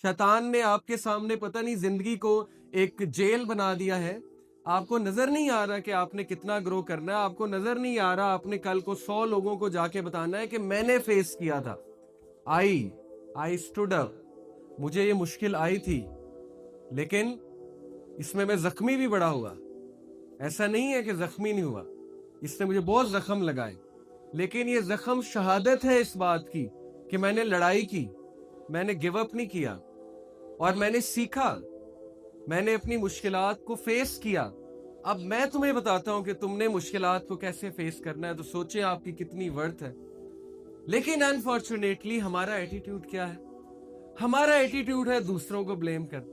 शैतान ने आपके सामने पता नहीं जिंदगी को एक जेल बना दिया है। आपको नजर नहीं आ रहा कि आपने कितना ग्रो करना है, आपको नजर नहीं आ रहा आपने कल को 100 लोगों को जाके बताना है कि मैंने फेस किया था। आई स्टूड अप, मुझे ये मुश्किल आई थी, लेकिन इसमें मैं जख्मी भी बड़ा हुआ। ऐसा नहीं है कि जख्मी नहीं हुआ, इसने मुझे बहुत जख्म लगाए, लेकिन ये जख्म शहादत है इस बात की कि मैंने लड़ाई की, मैंने गिव अप नहीं किया और मैंने सीखा, मैंने अपनी मुश्किलात को फेस किया। अब मैं तुम्हें बताता हूं कि तुमने मुश्किलात को कैसे फेस करना है, तो सोचें आपकी कितनी वर्थ है। लेकिन अनफॉर्चुनेटली हमारा एटीट्यूड क्या है? हमारा एटीट्यूड है दूसरों को ब्लेम कर,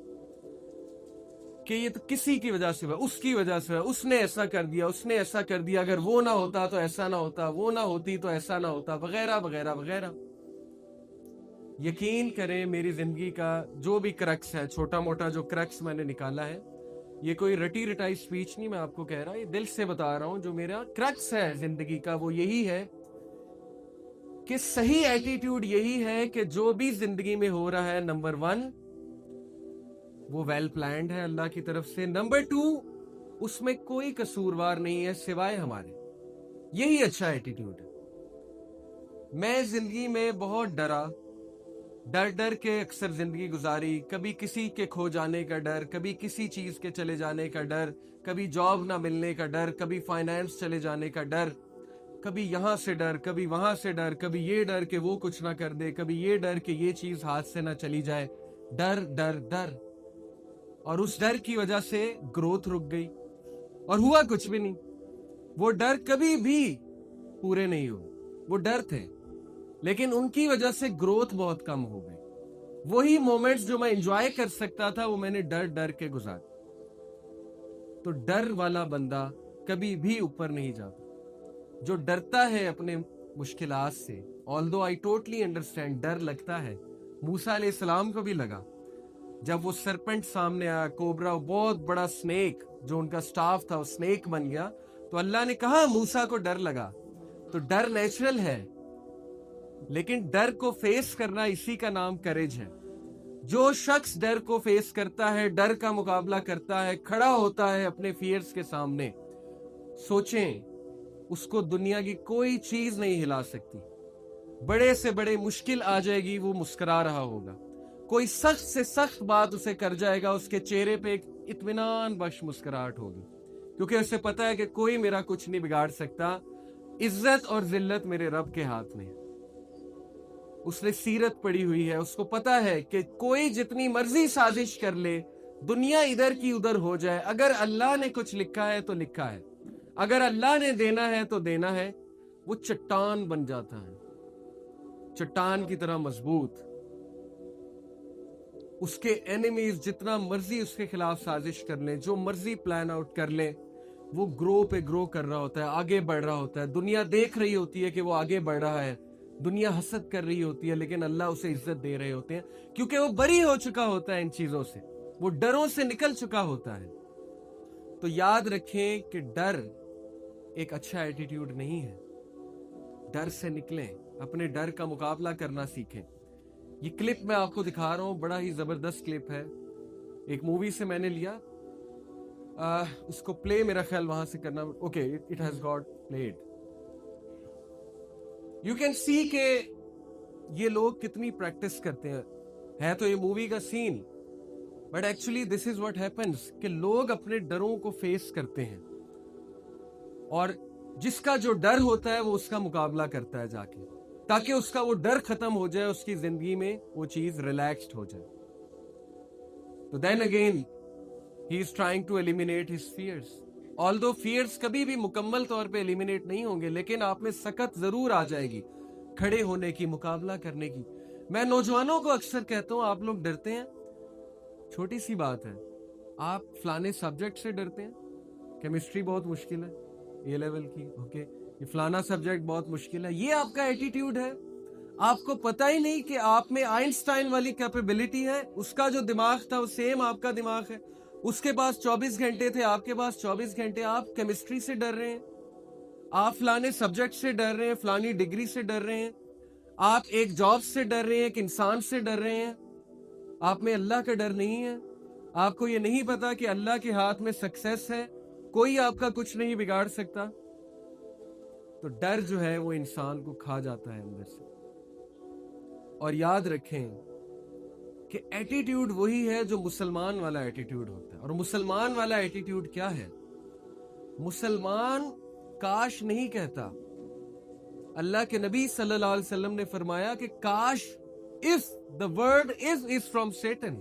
कि ये तो किसी की वजह से हुआ, उसकी वजह से हुआ, उसने ऐसा कर दिया, उसने ऐसा कर दिया, अगर वो ना होता तो ऐसा ना होता, वो ना होती तो ऐसा ना होता, वगैरह वगैरह वगैरह। यकीन करें, मेरी जिंदगी का जो भी क्रक्स है, छोटा मोटा जो क्रक्स मैंने निकाला है, ये कोई रटी रटाई स्पीच नहीं मैं आपको कह रहा, ये दिल से बता रहा हूं। जो मेरा क्रक्स है जिंदगी का वो यही है कि सही एटीट्यूड यही है कि जो भी जिंदगी में हो रहा है, नंबर 1 वो वेल प्लान्ड है अल्लाह की तरफ से, नंबर 2 उसमें कोई कसूरवार नहीं है सिवाय हमारे। यही अच्छा एटीट्यूड है। मैं जिंदगी में बहुत डर डर के अक्सर जिंदगी गुजारी। कभी किसी के खो जाने का डर, कभी किसी चीज के चले जाने का डर, कभी जॉब ना मिलने का डर, कभी फाइनेंस चले जाने का डर, कभी यहां से डर, कभी वहां से डर, कभी ये डर कि वो कुछ ना कर दे, कभी ये डर कि ये चीज हाथ से ना चली जाए। डर डर डर, और उस डर की वजह से ग्रोथ रुक गई और हुआ कुछ भी नहीं। वो डर कभी भी पूरे नहीं हुए। वो डर थे, लेकिन उनकी वजह से ग्रोथ बहुत कम हो गई। वही मोमेंट्स जो मैं एंजॉय कर सकता था वो मैंने डर डर के गुजारे। तो डर वाला बंदा कभी भी ऊपर नहीं जाता। जो डरता है अपने मुश्किलात से, ऑल्दो आई टोटली अंडरस्टैंड, डर लगता है। मूसा अलैहिस्सलाम को भी लगा जब वो सरपेंट सामने आया, कोबरा, बहुत बड़ा स्नेक, जो उनका स्टाफ था वो स्नेक बन गया, तो अल्लाह ने कहा मूसा को डर लगा। तो डर नेचुरल है, लेकिन डर को फेस करना, इसी का नाम करेज है। जो शख्स डर को फेस करता है, डर का मुकाबला करता है, खड़ा होता है अपने फियर्स के सामने, सोचें उसको दुनिया की कोई चीज नहीं हिला सकती। बड़े से बड़े मुश्किल आ जाएगी, वो मुस्कुरा रहा होगा। कोई सख्त से सख्त बात उसे कर जाएगा, उसके चेहरे पे एक इत्मीनान बख्श मुस्कुराहट होगी, क्योंकि उसे पता है कि कोई मेरा कुछ नहीं बिगाड़ सकता। इज्जत और जिल्लत मेरे रब के हाथ में है। उसने सीरत पड़ी हुई है, उसको पता है कि कोई जितनी मर्जी साजिश कर ले, दुनिया इधर की उधर हो जाए, अगर अल्लाह ने कुछ लिखा है तो लिखा है, अगर अल्लाह ने देना है तो देना है। वो चट्टान बन जाता है, चट्टान की तरह मजबूत। उसके एनिमीज जितना मर्जी उसके खिलाफ साजिश कर ले, जो मर्जी प्लान आउट कर ले, वो ग्रो पे ग्रो कर रहा होता है, आगे बढ़ रहा होता है। दुनिया देख रही होती है कि वो आगे बढ़ रहा है, दुनिया हसद कर रही होती है, लेकिन अल्लाह उसे इज्जत दे रहे होते हैं, क्योंकि वो बरी हो चुका होता है इन चीजों से, वो डरों से निकल चुका होता है। तो याद रखें कि डर एक अच्छा एटीट्यूड नहीं है। डर से निकलें, अपने डर का मुकाबला करना सीखें। ये क्लिप मैं आपको दिखा रहा हूं, बड़ा ही जबरदस्त क्लिप है, एक मूवी से मैंने लिया। उसको प्ले मेरा ख्याल वहां से करना। Okay, it has got played. You can see के ये लोग कितनी प्रैक्टिस करते हैं। है तो ये मूवी का scene, but actually this is what happens, कि लोग अपने डरों को फेस करते हैं, और जिसका जो डर होता है वो उसका मुकाबला करता है जाके, ताकि उसका वो डर खत्म हो जाए, उसकी जिंदगी में वो चीज रिलैक्स्ड हो जाए। तो then again he is trying to eliminate his fears. Although fears कभी भी मुकम्मल तौर पे एलिमिनेट नहीं होंगे, लेकिन आप में सकत जरूर आ जाएगी खड़े होने की, मुकाबला करने की। मैं नौजवानों को अक्सर कहता हूं, आप लोग डरते हैं, छोटी सी बात है, आप फलाने सब्जेक्ट से डरते हैं, केमिस्ट्री बहुत मुश्किल है ए लेवल की, ओके, ये फलाना सब्जेक्ट बहुत मुश्किल है, ये आपका एटीट्यूड है। आपको पता ही नहीं कि आप में आइंस्टाइन वाली कैपेबिलिटी है। उसका जो दिमाग था वो सेम आपका दिमाग है, उसके पास 24 घंटे थे, आपके पास 24 घंटे। आप केमिस्ट्री से डर रहे हैं, आप फलाने सब्जेक्ट से डर रहे हैं, फलानी डिग्री से डर रहे हैं, आप एक जॉब से डर रहे हैं, एक इंसान से डर रहे हैं। आप में अल्लाह का डर नहीं है, आपको ये नहीं पता कि अल्लाह के हाथ में सक्सेस है, कोई आपका कुछ नहीं बिगाड़ सकता, तो डर जो है वो इंसान को खा जाता है अंदर से। और याद रखें कि एटीट्यूड वही है जो मुसलमान वाला एटीट्यूड होता है। और मुसलमान वाला एटीट्यूड क्या है? मुसलमान काश नहीं कहता। अल्लाह के नबी सल्लल्लाहु अलैहि वसल्लम ने फरमाया कि काश, if the word is from Satan.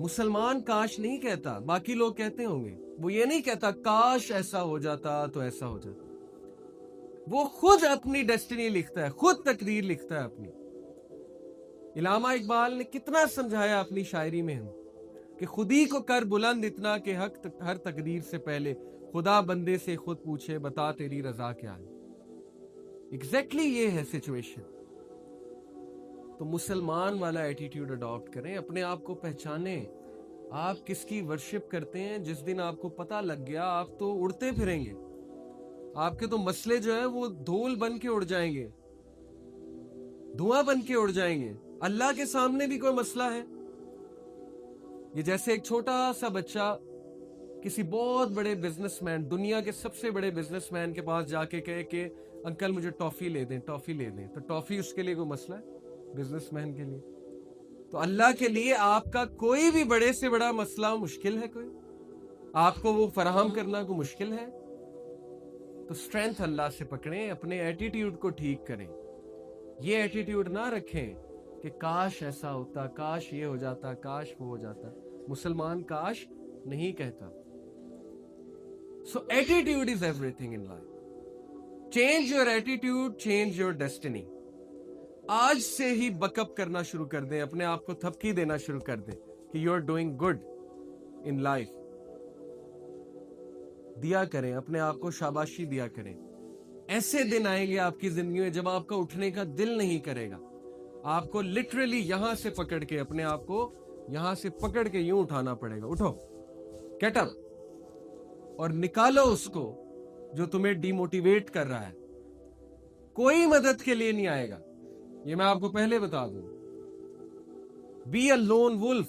मुसलमान काश नहीं कहता, बाकी लोग कहते होंगे। वो ये नहीं कहता काश ऐसा हो जाता तो ऐसा हो जाता। वो खुद अपनी डेस्टिनी लिखता है, खुद तकदीर लिखता है अपनी। इलामा इकबाल ने कितना समझाया अपनी शायरी में हम कि खुदी को कर बुलंद इतना कि हर तकदीर से पहले खुदा बंदे से खुद पूछे बता तेरी रजा क्या है। एग्जैक्टली ये है सिचुएशन। तो मुसलमान वाला एटीट्यूड अडॉप्ट करें, अपने आप को पहचाने। आप किसकी वर्शिप करते हैं, जिस दिन आपको पता लग गया आप तो उड़ते फिरेंगे। आपके तो मसले जो है वो धूल बन के उड़ जाएंगे, धुआं बन के उड़ जाएंगे। अल्लाह के सामने भी कोई मसला है, ये जैसे एक छोटा सा बच्चा किसी बहुत बड़े बिजनेसमैन, दुनिया के सबसे बड़े बिजनेसमैन के पास जाके कहे कि अंकल मुझे टॉफी ले दें, टॉफी ले दें, तो टॉफी उसके लिए कोई मसला है? बिजनेसमैन के लिए। तो अल्लाह के लिए आपका कोई भी बड़े से बड़ा मसला मुश्किल है? कोई आपको वो फराहम करना कोई मुश्किल है? तो स्ट्रेंथ अल्लाह से पकड़ें, अपने एटीट्यूड को ठीक करें। ये एटीट्यूड ना रखें कि काश ऐसा होता, काश ये हो जाता, काश वो हो जाता। मुसलमान काश नहीं कहता। So attitude is everything in life. Change your attitude, change your destiny. आज से ही बकअप करना शुरू कर दें, अपने आप को थपकी देना शुरू कर दें कि you are doing good in life. दिया करें, अपने आप को शाबाशी दिया करें। ऐसे दिन आएंगे आपकी जिंदगी में जब आपका उठने का दिल नहीं करेगा। आपको लिटरली यहां से पकड़ के, अपने आप को यहां से पकड़ के यूं उठाना पड़ेगा। उठो, गेट अप, और निकालो उसको जो तुम्हें डिमोटिवेट कर रहा है। कोई मदद के लिए नहीं आएगा, ये मैं आपको पहले बता दूं। Be a lone wolf,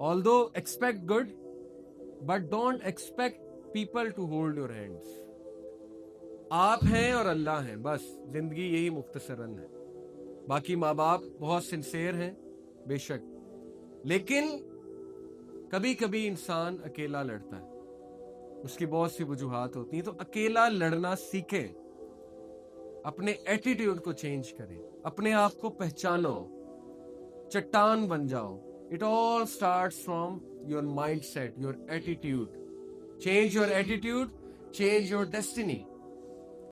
although expect good but don't expect people to hold your hands. आप हैं और अल्लाह हैं, बस जिंदगी यही मुख्तसरन है। बाकी माँ बाप बहुत सिंसेयर हैं बेशक, लेकिन कभी कभी इंसान अकेला लड़ता है, उसकी बहुत सी वजूहात होती हैं। तो अकेला लड़ना सीखें, अपने एटीट्यूड को चेंज करें, अपने आप को पहचानो, चट्टान बन जाओ। It all starts from your mind set, your attitude. Change your attitude, change your destiny.